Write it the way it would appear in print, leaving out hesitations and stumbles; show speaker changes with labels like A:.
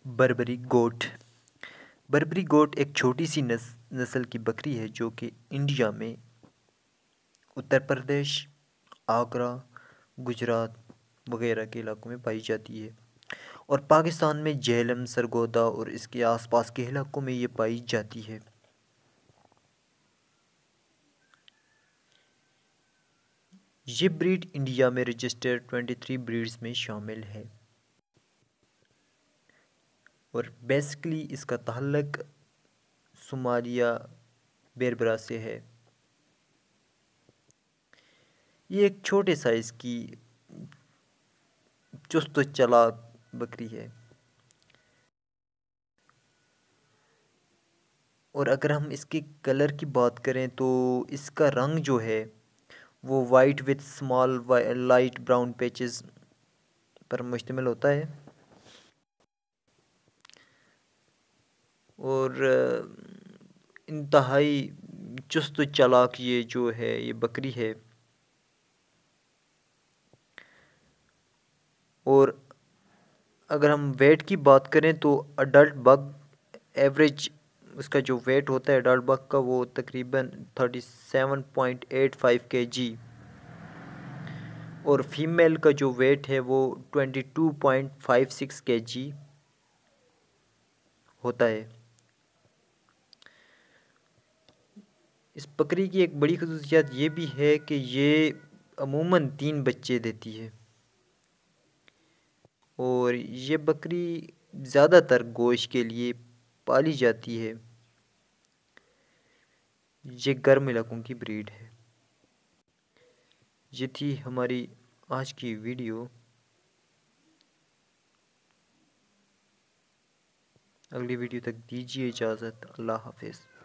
A: Burberry گوٹ Burberry گوٹ ایک چھوٹی سی نسل کی بکری ہے جو کہ انڈیا میں اتر پردیش، آگرہ، گجرات وغیرہ کے علاقوں میں پائی جاتی ہے اور پاکستان میں جہلم، سرگودا اور اس کے آس پاس کے علاقوں میں یہ پائی جاتی ہے۔ یہ بریڈ انڈیا میں رجسٹرڈ 23 بریڈز میں شامل ہے اور بیسیکلی اس کا تعلق صومالیہ بیربرا سے ہے۔ یہ ایک چھوٹے سائز کی چست و چالاک بکری ہے اور اگر ہم اس کے کلر کی بات کریں تو اس کا رنگ جو ہے وہ white with small light brown patches پر مشتمل ہوتا ہے اور انتہائی چست و چالاک یہ جو ہے یہ بکری ہے۔ اور اگر ہم ویٹ کی بات کریں تو اڈلٹ بگ ایوریج اس کا جو ویٹ ہوتا ہے اڈلٹ بگ کا وہ تقریباً 37.85 kg اور فیمیل کا جو ویٹ ہے وہ 22.56 kg ہوتا ہے۔ اس بکری کی ایک بڑی خصوصیت یہ بھی ہے کہ یہ عموماً 3 بچے دیتی ہے اور یہ بکری زیادہ تر گوشت کے لیے پالی جاتی ہے۔ یہ گرم علاقوں کی بریڈ ہے۔ یہ تھی ہماری آج کی ویڈیو۔ اگلی ویڈیو تک دیجیے اجازت۔ اللہ حافظ۔